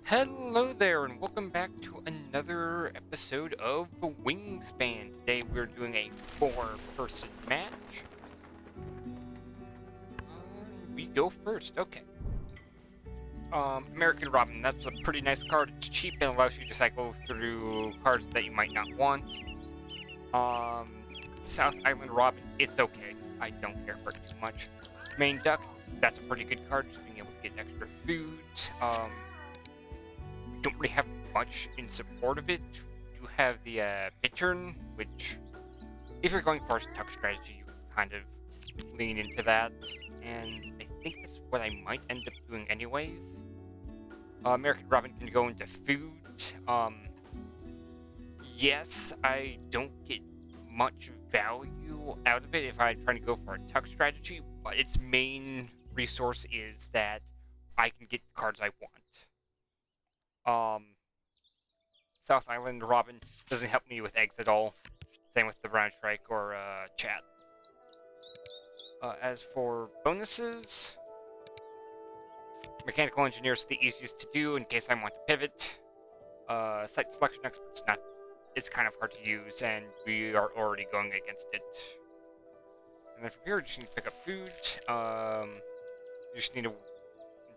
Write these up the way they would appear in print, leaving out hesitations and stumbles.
Hello there, and welcome back to another episode of Wingspan. Today we're doing a four-person match. We go first. Okay. American Robin. That's a pretty nice card. It's cheap and allows you to cycle through cards that you might not want. Um, South Island Robin. It's okay. I don't care for it too much. Main Duck. That's a pretty good card. Just being able to get extra food. Don't really have much in support of it. You have the Bittern, which, if you're going for a tuck strategy, you can kind of lean into that. And I think that's what I might end up doing anyways. American Robin can go into food. Yes, I don't get much value out of it if I'm trying to go for a tuck strategy, but its main resource is that I can get the cards I want. South Island Robin doesn't help me with eggs at all. Same with the Brown Strike or Chat. As for bonuses, Mechanical Engineer is the easiest to do in case I want to pivot. Site Selection Expert's not. It's kind of hard to use, and we are already going against it. And then from here, we just need to pick up food. You just need a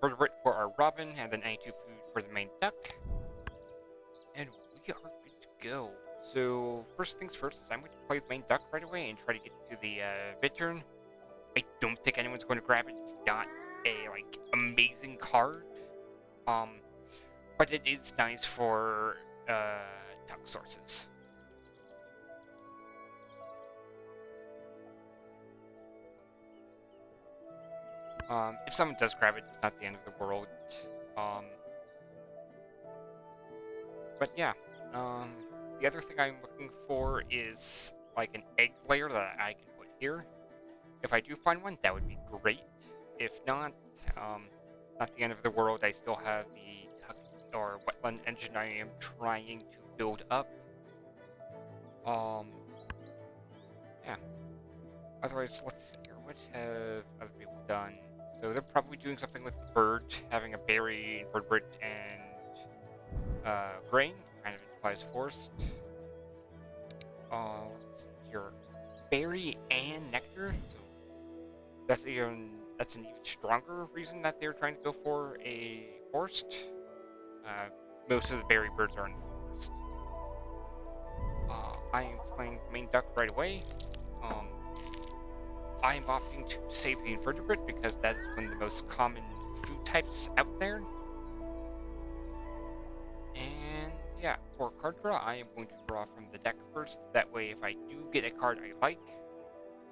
vertebrate for our Robin, and then any two food for the main duck. And we are good to go. So, first things first, I'm going to play the main duck right away and try to get to the Bittern. I don't think anyone's going to grab it. It's not a, amazing card. But it is nice for, tuck sources. If someone does grab it, it's not the end of the world. But yeah, the other thing I'm looking for is like an egg layer that I can put here. If I do find one, that would be great. If not, not the end of the world. I still have the tuck or wetland engine I am trying to build up. Yeah. Otherwise, let's see here. What have other people done? So they're probably doing something with the bird, having a berry, invertebrate, and grain. Kind of implies forest. Let's see here. Berry and nectar. So that's an even stronger reason that they're trying to go for a forest. Most of the berry birds are in the forest. I am playing main duck right away. I am opting to save the invertebrate because that is one of the most common food types out there. And yeah, for card draw, I am going to draw from the deck first. That way, if I do get a card I like,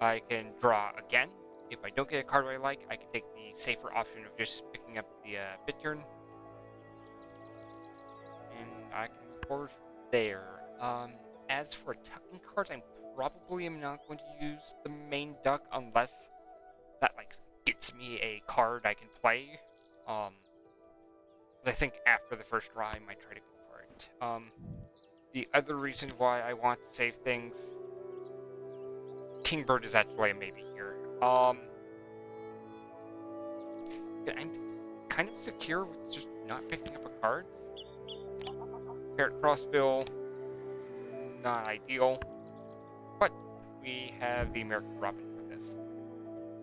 I can draw again. If I don't get a card I like, I can take the safer option of just picking up the Bittern. And I can move forward from there. As for tucking cards, I probably am not going to use the main duck unless that gets me a card I can play. I think after the first draw, I might try to go for it. The other reason why I want to save things, Kingbird is actually a maybe here. I'm kind of secure with just not picking up a card. Parrot Crossbill, not ideal, but we have the American Robin for this.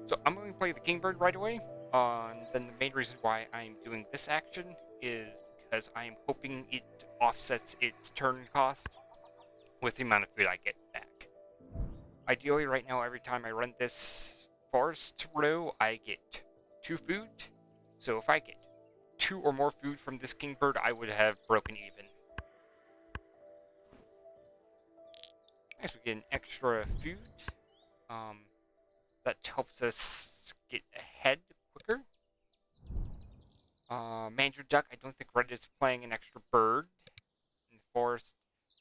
So I'm going to play the Kingbird right away. Then the main reason why I'm doing this action is because I am hoping it offsets its turn cost with the amount of food I get back. Ideally, right now, every time I run this forest row, I get 2 food. So if I get 2 or more food from this Kingbird, I would have broken even. Next, we get an extra food. That helps us get ahead quicker. Manger Duck, I don't think red is playing an extra bird in the forest.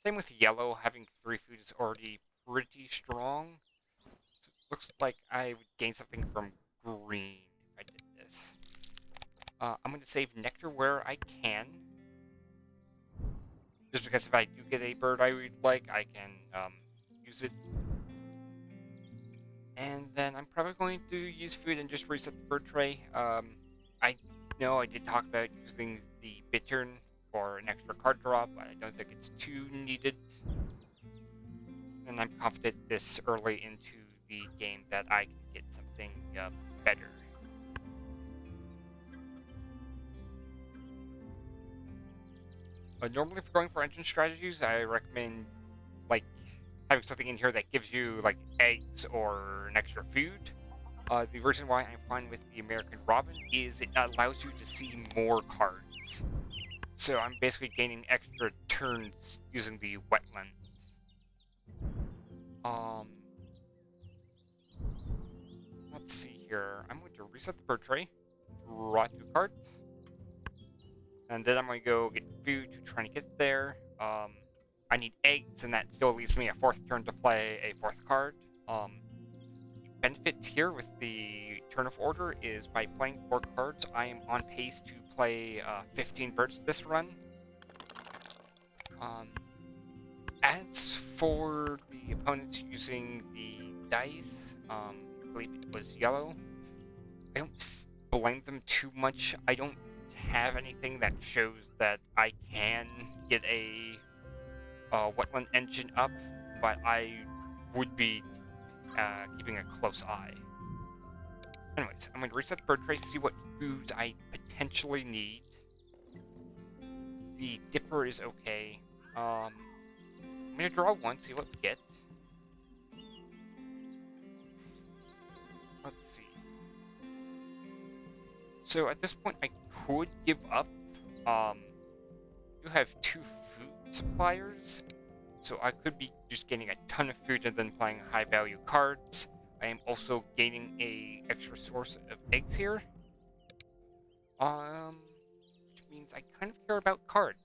Same with yellow, having 3 food is already pretty strong. So it looks like I would gain something from green if I did this. I'm going to save nectar where I can. Just because if I do get a bird I would like, I can use it. And then I'm probably going to use food and just reset the bird tray. I know I did talk about using the Bittern for an extra card drop, but I don't think it's too needed. And I'm confident this early into the game that I can get something better. Normally, for going for engine strategies, I recommend like having something in here that gives you like eggs or an extra food. The reason why I'm fine with the American Robin is it allows you to see more cards. So I'm basically gaining extra turns using the wetland. Let's see here. I'm going to reset the bird tray, draw 2 cards, and then I'm going to go get food to try to get there. I need eggs, and that still leaves me a 4th turn to play a 4th card. Benefit here with the turn of order is by playing 4 cards, I am on pace to play 15 birds this run. As for the opponents using the dice, I believe it was yellow, I don't blame them too much. I don't have anything that shows that I can get a wetland engine up, but I would be keeping a close eye. Anyways, I'm going to reset the bird tray, see what foods I potentially need. The dipper is okay. I'm going to draw 1, see what we get. Let's see. So at this point, I could give up. You have 2 food suppliers, so I could be just getting a ton of food and then playing high value cards. I am also gaining a extra source of eggs here. Which means I kind of care about cards.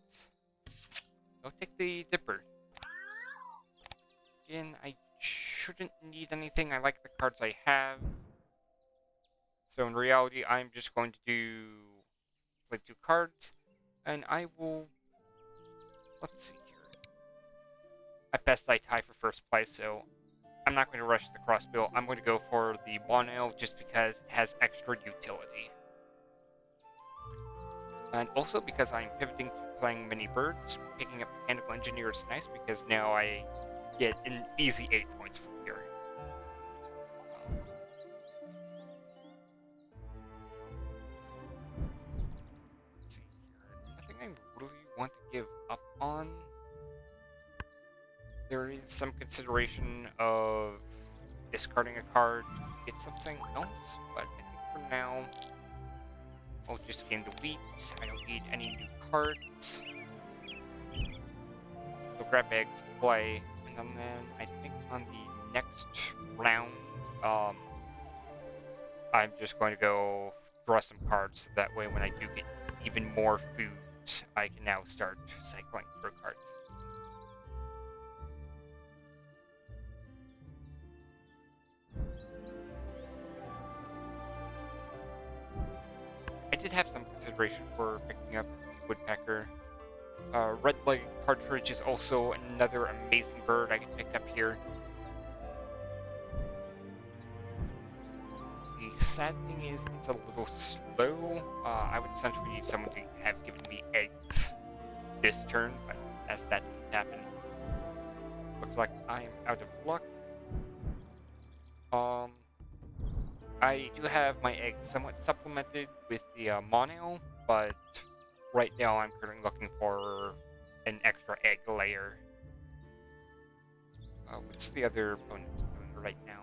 I'll take the dipper. Again, I shouldn't need anything. I like the cards I have. So in reality, I'm just going to play 2 cards, and I will. Let's see here. At best, I tie for first place, so I'm not going to rush the crossbill. I'm going to go for the mono just because it has extra utility. And also because I'm pivoting to playing mini birds, picking up Mechanical Engineer is nice because now I get an easy 8 points from here. Let's see here. Nothing I really want to give up on. There is some consideration of discarding a card to get something else, but I think for now, I'll just gain the wheat. I don't need any new cards. So grab eggs, play, and then I think on the next round, I'm just going to go draw some cards, so that way when I do get even more food, I can now start cycling through cards. I did have some consideration for picking up the woodpecker. Red-legged partridge is also another amazing bird I can pick up here. The sad thing is it's a little slow. I would essentially need someone to have given me eggs this turn, but as that didn't happen, looks like I am out of luck. I do have my eggs somewhat supplemented with the mono, but right now I'm currently looking for an extra egg layer. What's the other opponent doing right now?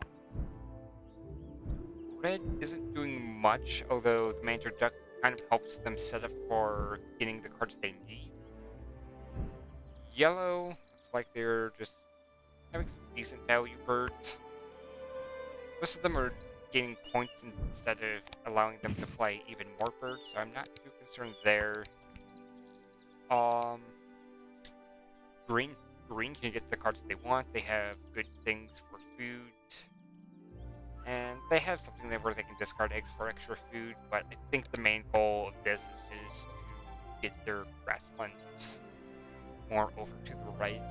Red isn't doing much, although the Mandarin Duck kind of helps them set up for getting the cards they need. Yellow looks like they're just having some decent value birds. Most of them are gaining points instead of allowing them to play even more birds, so I'm not too concerned there. Green can get the cards they want. They have good things for food, and they have something there where they can discard eggs for extra food, but I think the main goal of this is just to get their grasslands more over to the right.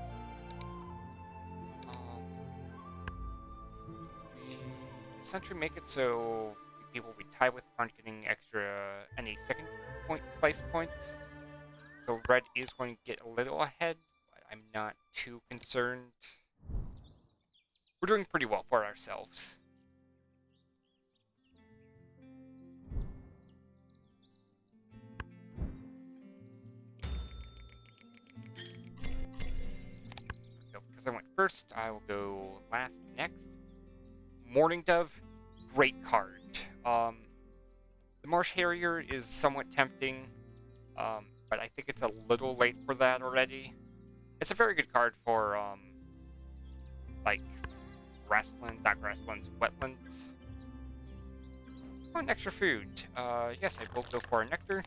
Essentially make it so the people we tie with aren't getting any second place points. So red is going to get a little ahead, but I'm not too concerned. We're doing pretty well for ourselves. So because I went first, I will go last next. Morning Dove, great card. The Marsh Harrier is somewhat tempting, but I think it's a little late for that already. It's a very good card for, like, grassland, not grasslands, wetlands. Oh, an extra food. Yes, I will go for a nectar.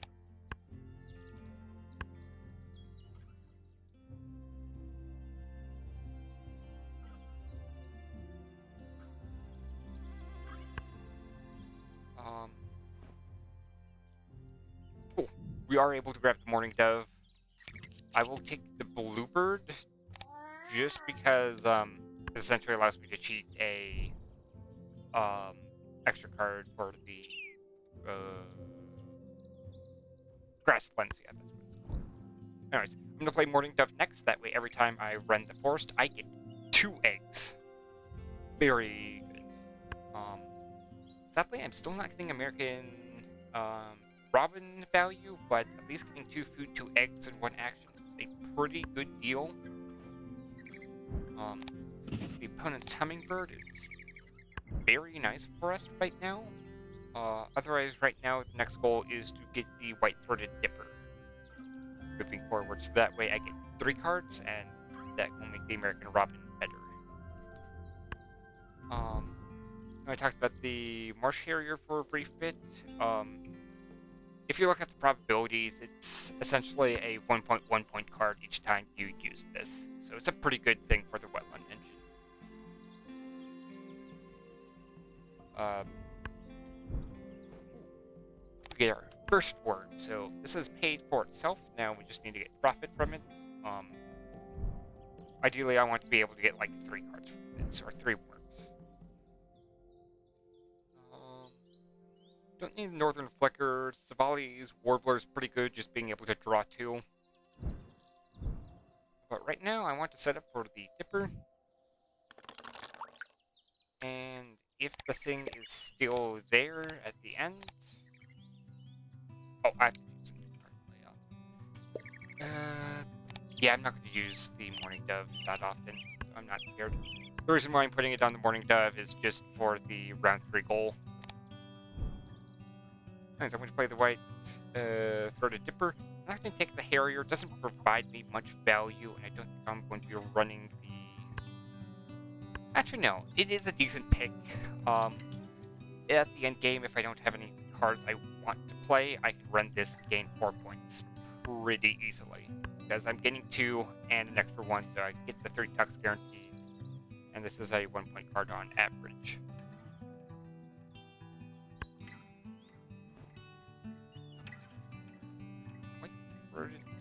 Cool. We are able to grab the Morning Dove. I will take the Bluebird just because it essentially allows me to cheat a extra card for the grasslands. Yeah, that's what it's called. Anyways, I'm gonna play Morning Dove next. That way, every time I run the forest, I get 2 eggs. Very good. Sadly, I'm still not getting American robin value, but at least getting 2 food, 2 eggs, and 1 action is a pretty good deal. The opponent's hummingbird is very nice for us right now. Otherwise, right now, the next goal is to get the white-throated dipper. Moving forward, so that way I get 3 cards, and that will make the American robin better. I talked about the Marsh Harrier for a brief bit. If you look at the probabilities, it's essentially a 1.1 point card each time you use this. So it's a pretty good thing for the wetland engine. We get our first word, so this is paid for itself. Now we just need to get profit from it. Ideally, I want to be able to get like 3 cards from this, or 3 words. Don't need Northern Flicker. Savali's Warbler is pretty good, just being able to draw 2. But right now, I want to set up for the Dipper. And if the thing is still there at the end... Oh, I have to use a new card layout. Yeah, I'm not going to use the Morning Dove that often, so I'm not scared. The reason why I'm putting it on the Morning Dove is just for the round 3 goal. Anyways, I'm going to play the white-throated Dipper. I'm not going to take the Harrier. It doesn't provide me much value, and I don't think I'm going to be running the... Actually, no. It is a decent pick. At the end game, if I don't have any cards I want to play, I can run this and gain 4 points pretty easily. Because I'm getting 2 and an extra 1, so I get the 3 tucks guaranteed. And this is a 1 point card on average.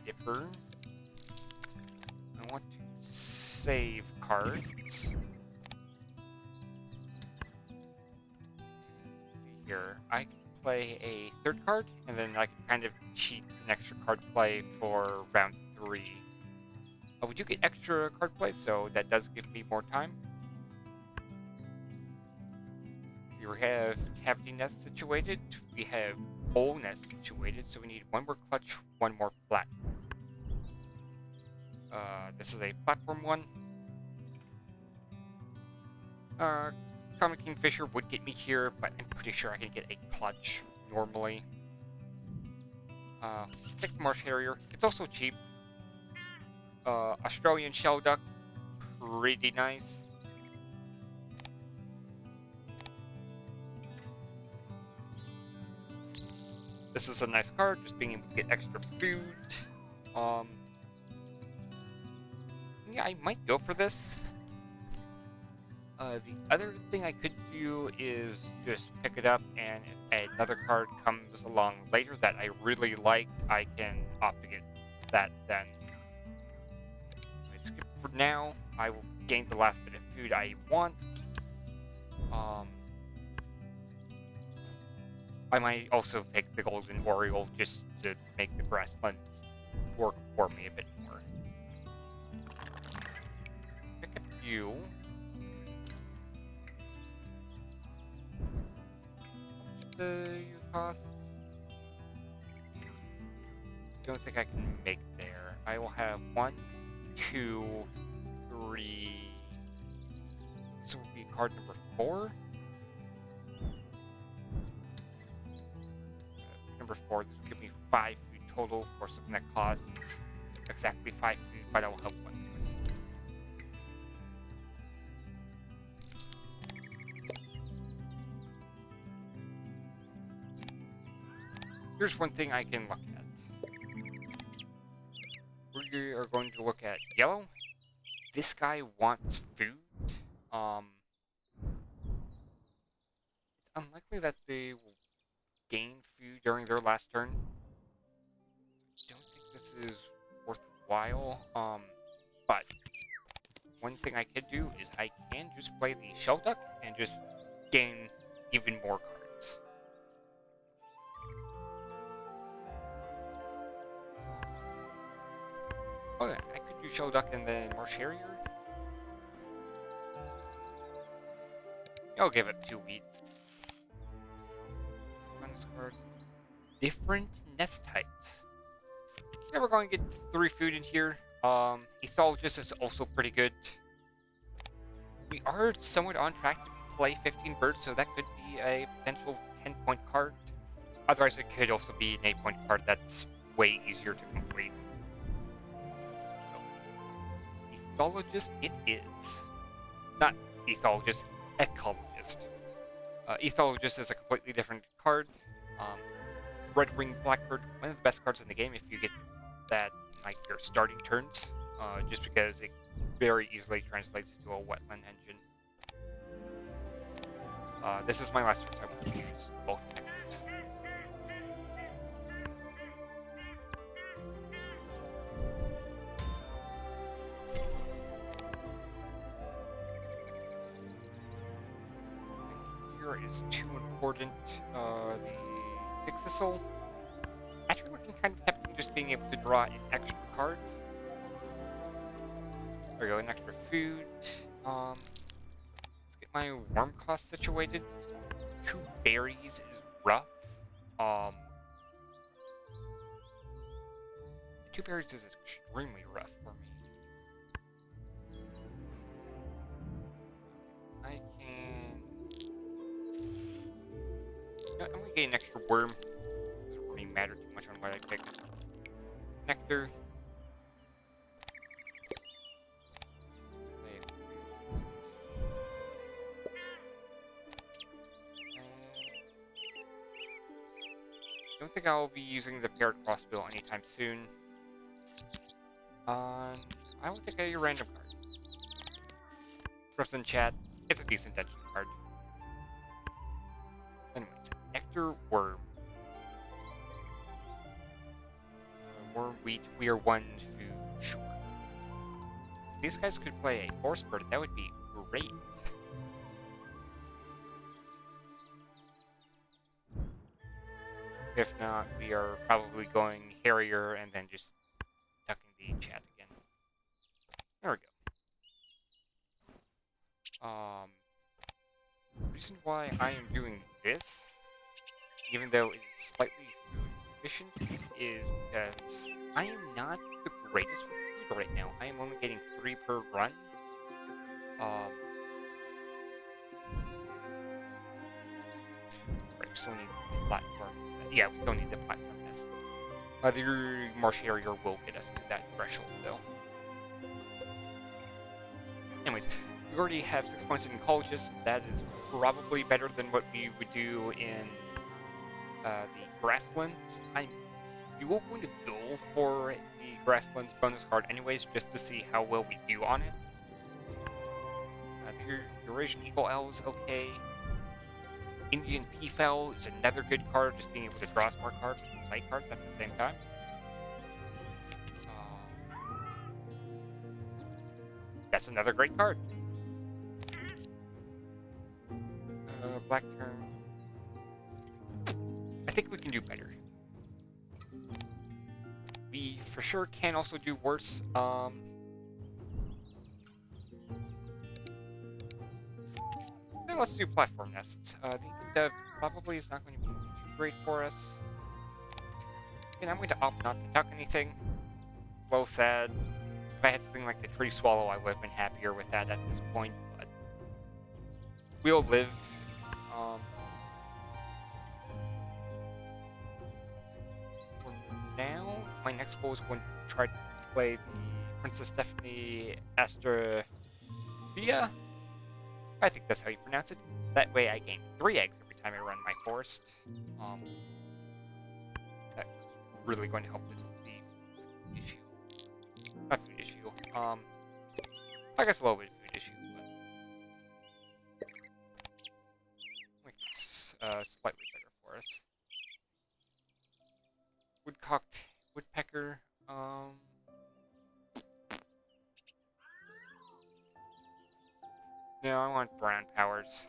Dipper. I want to save cards. Let's see here. I can play a 3rd card, and then I can kind of cheat an extra card play for round 3. We do get extra card play, so that does give me more time. We have Cavity Nest situated. We have Hole Nest situated, so we need 1 more clutch, 1 more platform. This is a platform 1. Comet Kingfisher would get me here, but I'm pretty sure I can get a clutch normally. Take the Marsh Harrier. It's also cheap. Australian Shell Duck, pretty nice. This is a nice card, just being able to get extra food. Yeah, I might go for this. The other thing I could do is just pick it up, and if another card comes along later that I really like, I can opt to get that then. I skip for now. I will gain the last bit of food I want. I might also pick the Golden Oriole just to make the grasslands work for me a bit more. Pick up you. You cost? Don't think I can make there. I will have 1, 2, 3. This will be card number 4. Number 4. This will give me 5 food total for something that costs exactly 5 food, but I will have 1 of this. Here's one thing I can look at. We are going to look at yellow. This guy wants food. It's unlikely that they will gain food during their last turn. I don't think this is worthwhile. But one thing I could do is I can just play the shell duck and just gain even more cards. Oh yeah, I could do shell duck and then Marsh Harrier. I'll give it 2 wheat. Different nest types. Yeah, we're going to get 3 food in here. Ethologist is also pretty good. We are somewhat on track to play 15 birds, so that could be a potential 10-point card. Otherwise, it could also be an 8-point card that's way easier to complete. So, ethologist it is. Not ethologist, ecologist. Ethologist is a completely different card. Red-winged blackbird, one of the best cards in the game if you get that like your starting turns, just because it very easily translates to a wetland engine. This is my last turn, so I will use both techniques. Here is too important. The Pixisol. Actually looking kind of tempting just being able to draw an extra card. There we go, an extra food. Let's get my worm cost situated. 2 berries is rough. 2 berries is extremely rough for me. I can... I'm gonna get an extra worm. Doesn't really matter too much on what I pick. Nectar. Don't think I'll be using the paired crossbill anytime soon. I will take a random card. Trust in chat, it's a decent engine card. Anyways, Nectar Worm. Worm wheat, we are 1 food short. If these guys could play a force bird, that would be great. If not, we are probably going Harrier and then just tucking the chat again. There we go. The reason why I am doing this, even though it is slightly food efficient, is because I am not the greatest with food right now. I am only getting 3 per run. Right, still need the platform. Yeah, we still need the platform nest. The Marsh Harrier will get us to that threshold, though. Anyways, we already have 6 points in Ecologist. That is probably better than what we would do in the Grasslands. I'm still going to go for the Grasslands bonus card anyways, just to see how well we do on it. The Eurasian Eagle Owl is okay. Indian Peafowl is another good card, just being able to draw smart cards and play cards at the same time. That's another great card. Black Tern. I think we can do better. We we for sure can also do worse. Then let's do platform nests. The Incan Dev probably is not going to be too great for us. And I'm going to opt not to tuck anything. Low sad. If I had something like the Tree Swallow, I would have been happier with that at this point, but we'll live. For now, my next goal is going to try to play the Princess Stephanie Astravia. I think that's how you pronounce it. That way I gain 3 eggs every time I run my forest. That's really going to help with the food issue. Not food issue. I guess a little bit of food issue, but like slightly better for us. Woodcock, woodpecker. No, I want brown powers.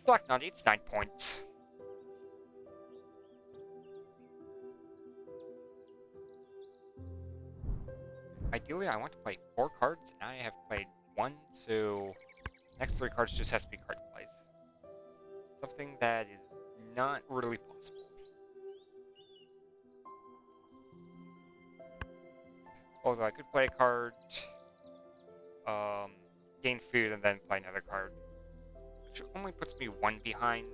Black Nut, it's 9 points. Ideally, I want to play 4 cards, and I have played 1, so next 3 cards just has to be card plays. Something that is not really possible. Although I could play a card, gain food, and then play another card, which only puts me 1 behind.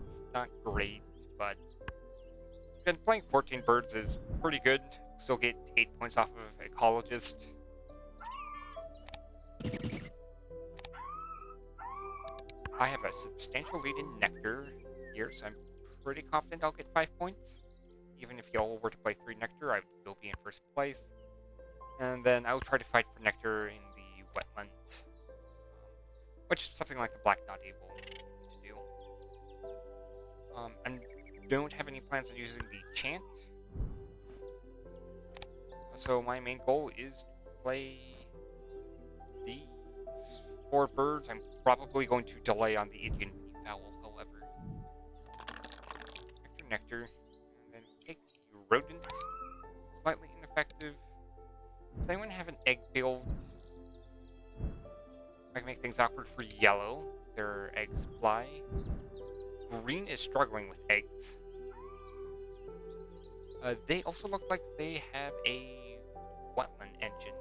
It's not great, but again, playing 14 birds is pretty good. Still get 8 points off of Ecologist. I have a substantial lead in Nectar here, so I'm pretty confident I'll get 5 points. Even if y'all were to play 3 Nectar, I would still be in first place. And then I will try to fight for Nectar in the wetland, which is something like the Black Knot able to do. And don't have any plans on using the Chant. So my main goal is to play these 4 birds. I'm probably going to delay on the Indian Fowl, however. Nectar, and then take the Rodent. Slightly ineffective. Does anyone have an egg build? I can make things awkward for yellow. Their eggs fly. Green is struggling with eggs. They also look like they have a wetland engine.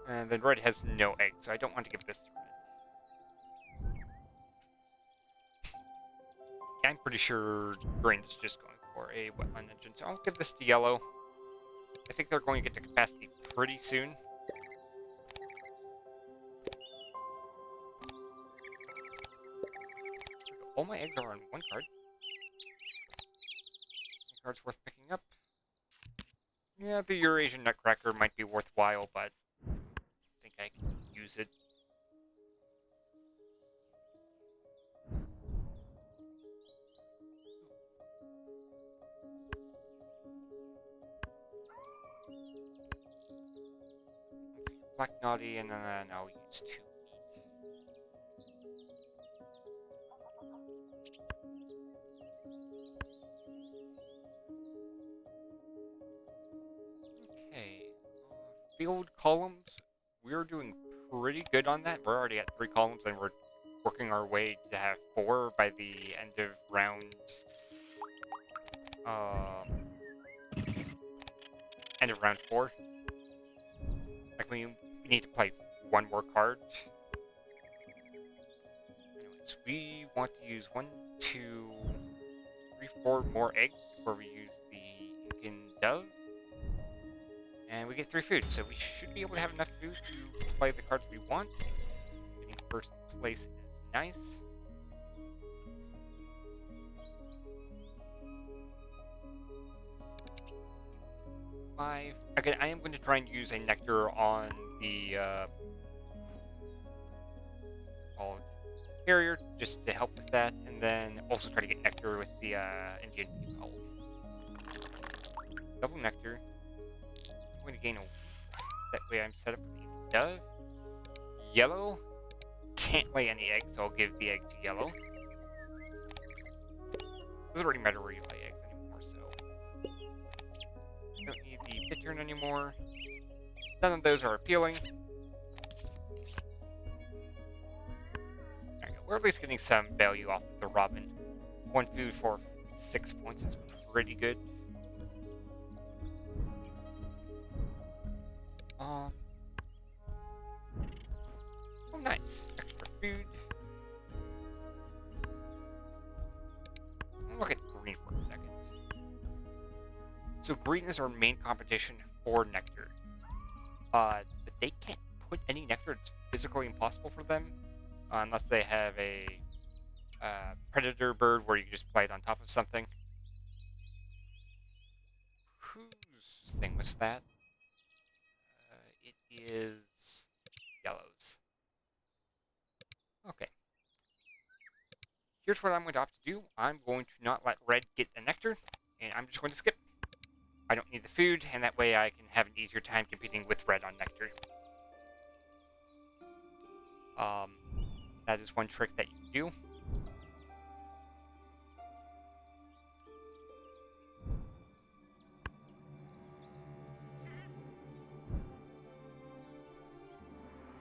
And then red has no eggs, so I don't want to give this to red. Yeah, I'm pretty sure green is just going for a wetland engine, so I'll give this to yellow. I think they're going to get to capacity pretty soon. All my eggs are on 1 card. Card's worth picking up. Yeah, the Eurasian Nutcracker might be worthwhile, but I think I can use it. Let's see, Black Naughty, and then I'll use 2. Field columns, we're doing pretty good on that. We're already at 3 columns, and we're working our way to have 4 by the end of round. End of round 4. Like we need to play 1 more card. Anyways, we want to use 1, 2, 3, 4 more eggs before we use the Incan Dove. And we get 3 food, so we should be able to have enough food to play the cards we want. Getting first place is nice. Again, I am going to try and use a Nectar on the called Carrier, just to help with that, and then also try to get Nectar with the Indian Fowl. Double Nectar. I'm going to gain a... That way I'm set up with the Dove. Yellow can't lay any eggs, so I'll give the egg to yellow. Doesn't really matter where you lay eggs anymore, so don't need the bittern anymore. None of those are appealing. There you go. We're at least getting some value off of the robin. 1 food for 6 points is pretty good. Oh, nice. Extra food. Look at green for a second. So green is our main competition for nectar. But they can't put any nectar. It's physically impossible for them. Unless they have a predator bird where you just play it on top of something. Whose thing was that? It is yellow's. Okay. Here's what I'm going to opt to do. I'm going to not let red get the nectar, and I'm just going to skip. I don't need the food, and that way I can have an easier time competing with red on nectar. That is one trick that you can do.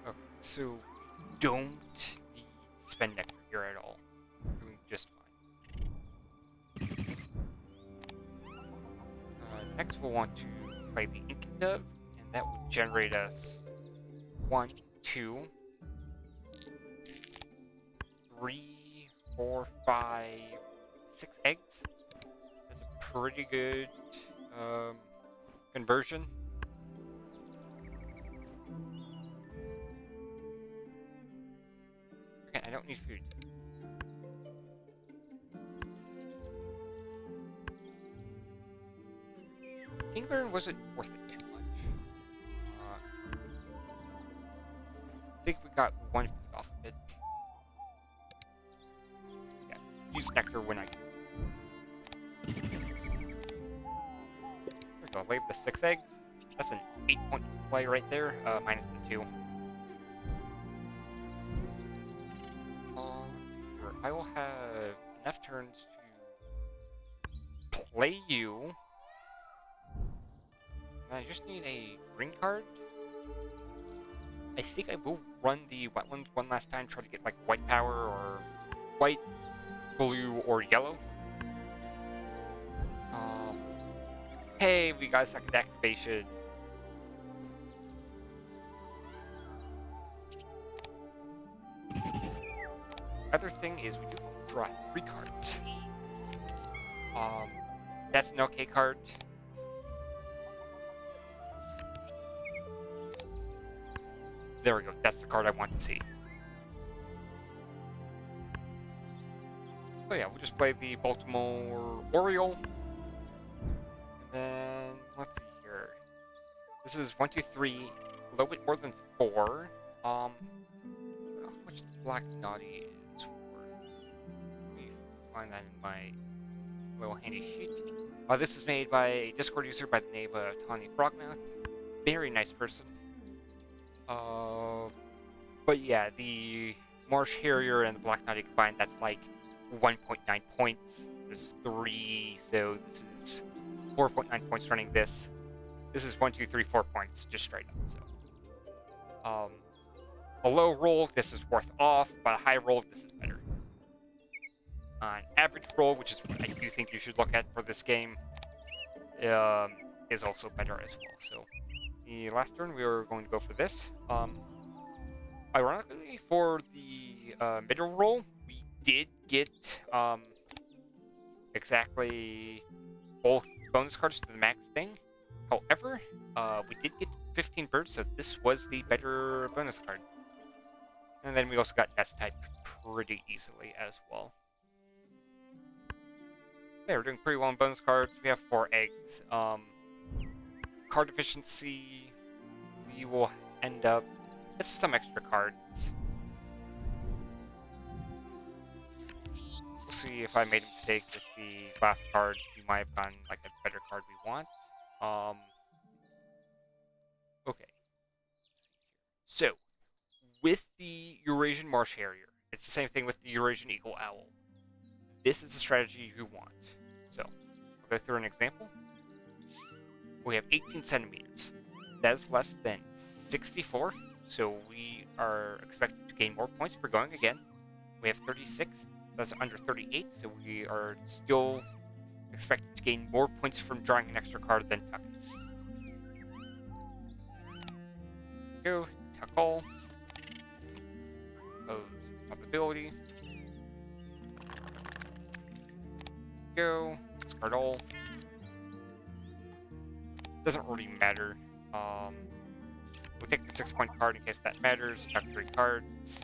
Okay, so don't need to spend nectar here at all. You're doing just fine. Next we'll want to play the Incan Dove, and that will generate us 1, 2, 3, 4, 5, 6 eggs. That's a pretty good conversion. Okay, I don't need food. England wasn't worth it too much. I think we got 1 food off of it. Yeah, use nectar when I can. There we go, lay the 6 eggs. That's an 8-point play right there, minus the 2. Let's see here. I will have enough turns to play you. I just need a green card. I think I will run the wetlands one last time, try to get like white power or white, blue, or yellow. Hey, we got a second activation. Other thing is we do draw 3 cards. That's an okay card. There we go. That's the card I want to see. So yeah, we'll just play the Baltimore Oriole. And then, let's see here. This is 1, 2, 3. A little bit more than 4. How much the Black Naughty is worth. Let me find that in my little handy sheet. This is made by a Discord user by the name of Tawny Frogmouth. Very nice person. But yeah, the Marsh Harrier and the Black Naughty combined, that's like 1.9 points. This is 3, so this is 4.9 points running this. This is 1, 2, 3, 4 points, just straight up, so. A low roll, this is worth off, but a high roll, this is better. An average roll, which is what I do think you should look at for this game, is also better as well, so. The last turn, we are going to go for this. Ironically, for the middle roll, we did get exactly both bonus cards to the max thing. However, we did get 15 birds, so this was the better bonus card. And then we also got S-type pretty easily as well. Yeah, we're doing pretty well on bonus cards. We have 4 eggs. Card efficiency, we will end up... It's some extra cards. We'll see if I made a mistake with the last card. We might have gotten like a better card we want. Okay. So, with the Eurasian Marsh Harrier, it's the same thing with the Eurasian Eagle Owl. this is the strategy you want. So, I'll go through an example. We have 18 centimeters. That is less than 64, so we are expected to gain more points for going again. We have 36, that's under 38, so we are still expected to gain more points from drawing an extra card than tucking. Go, tuck all. Pose probability. Go, discard all. Doesn't really matter. We'll take the 6-point card in case that matters. Tuck 3 cards.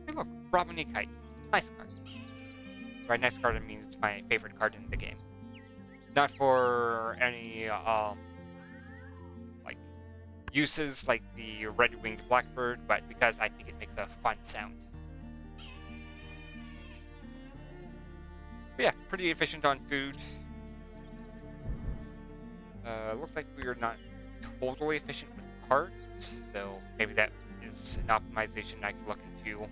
Hey look, Robin Kite. Nice card. By nice card, it means it's my favorite card in the game. Not for any, like, uses like the red-winged blackbird, but because I think it makes a fun sound. But yeah, pretty efficient on food. Looks like we are not totally efficient with cards, so maybe that is an optimization I can look into,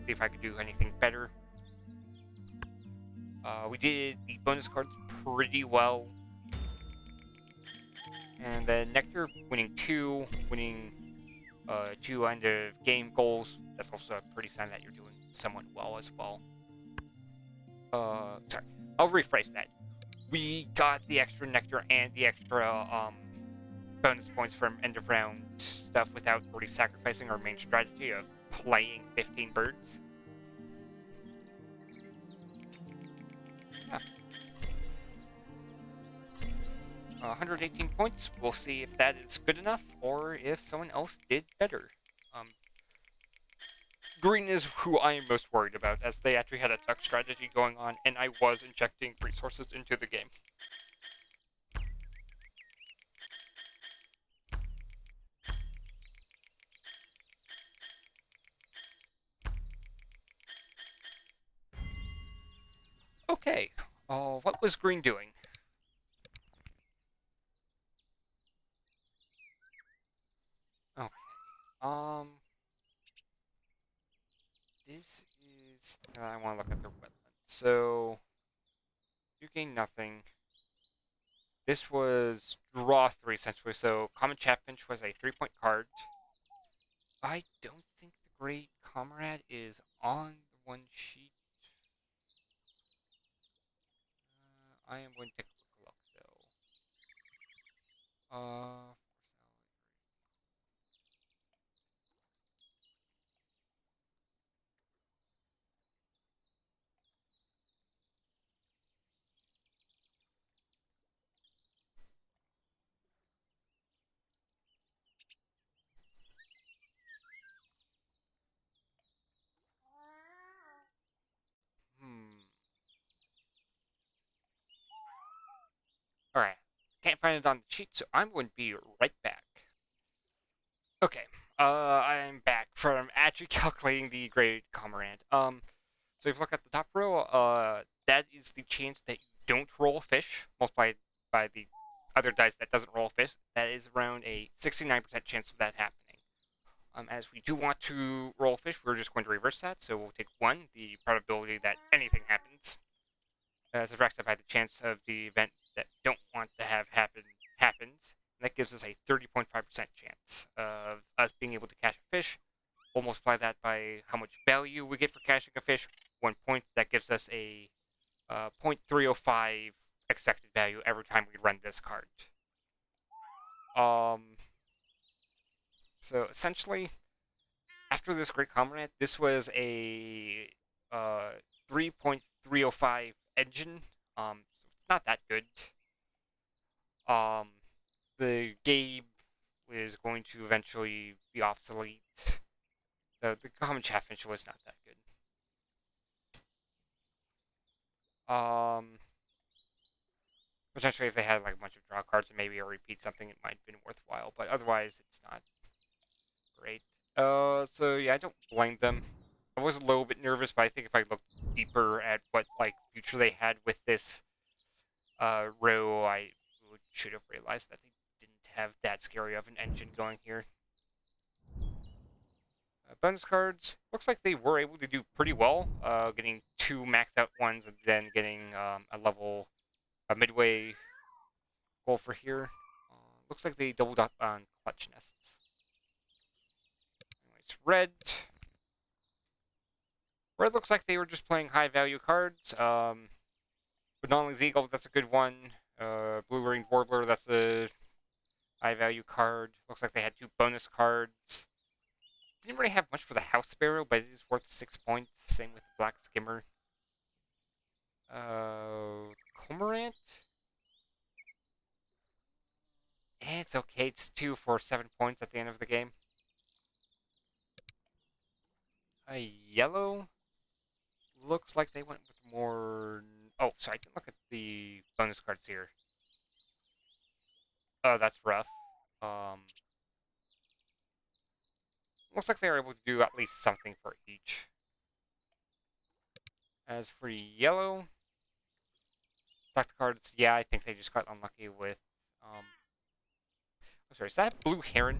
see if I could do anything better. We did the bonus cards pretty well. And then Nectar, winning 2 end of game goals. That's also a pretty sign that you're doing somewhat well as well. Sorry, I'll rephrase that. We got the extra Nectar and the extra bonus points from end of round stuff without really sacrificing our main strategy of playing 15 birds. Yeah. 118 points. We'll see if that is good enough or if someone else did better. Green is who I am most worried about, as they actually had a tuck strategy going on, and I was injecting resources into the game. Okay, what was Green doing? Okay, this is, I want to look at their wetland. So, you gain nothing. This was draw 3, essentially, so Common Chaffinch was a 3-point card. I don't think the Great Comrade is on the one sheet. I am going to take a quick look, though. Alright. Can't find it on the sheet, so I'm going to be right back. Okay. I'm back from actually calculating the Great Comrade. So if you look at the top row, that is the chance that you don't roll a fish, multiplied by the other dice that doesn't roll a fish. That is around a 69% chance of that happening. As we do want to roll a fish, we're just going to reverse that. So we'll take 1, the probability that anything happens, subtracted by the chance of the event that don't want to have happens. And that gives us a 30.5% chance of us being able to catch a fish. We'll multiply that by how much value we get for catching a fish. 1 point, that gives us a 0.305 expected value every time we run this card. So essentially, after this Great Comrade, this was a 3.305 engine. So it's not that good. The game is going to eventually be obsolete. So the Common Chaffinch was not that good. Potentially if they had like a bunch of draw cards and maybe a repeat something, it might have been worthwhile. But otherwise, it's not great. So yeah, I don't blame them. I was a little bit nervous, but I think if I looked deeper at what like future they had with this row, I should have realized that they didn't have that scary of an engine going here. Bonus cards, looks like they were able to do pretty well, getting two maxed out ones and then getting a midway goal for here. Looks like they doubled up on clutch nests. Anyways, red. Red looks like they were just playing high value cards. Banaling's Eagle, that's a good one. Blue Ringed Warbler, that's a high value card. Looks like they had two bonus cards. Didn't really have much for the House Sparrow, but it is worth 6 points. Same with the Black Skimmer. Cormorant? It's okay. It's 2 for 7 points at the end of the game. A yellow? Looks like they went with more... Oh, sorry. I didn't look at the bonus cards here. Oh, that's rough. Looks like they were able to do at least something for each. As for yellow... Select cards, yeah, I think they just got unlucky with... I'm sorry, is that a blue heron?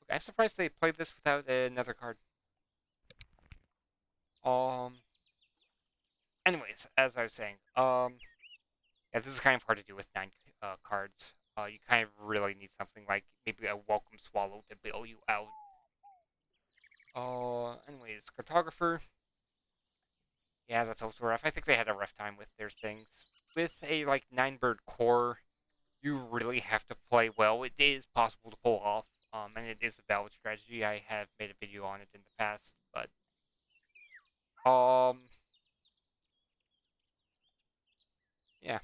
Okay, I'm surprised they played this without another card. Anyways, as I was saying, yeah, this is kind of hard to do with 9 cards. You kind of really need something like maybe a Welcome Swallow to bail you out. Anyways, Cartographer. Yeah, that's also rough. I think they had a rough time with their things. With a, like, 9-bird core, you really have to play well. It is possible to pull off, and it is a valid strategy. I have made a video on it in the past, but, yeah.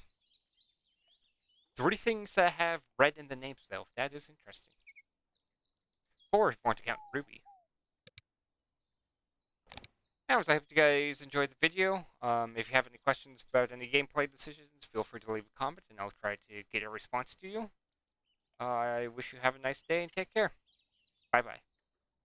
3 things that have red in the names, though. That is interesting. 4 if you want to count Ruby. Anyways, I hope you guys enjoyed the video. If you have any questions about any gameplay decisions, feel free to leave a comment, and I'll try to get a response to you. I wish you have a nice day, and take care. Bye-bye.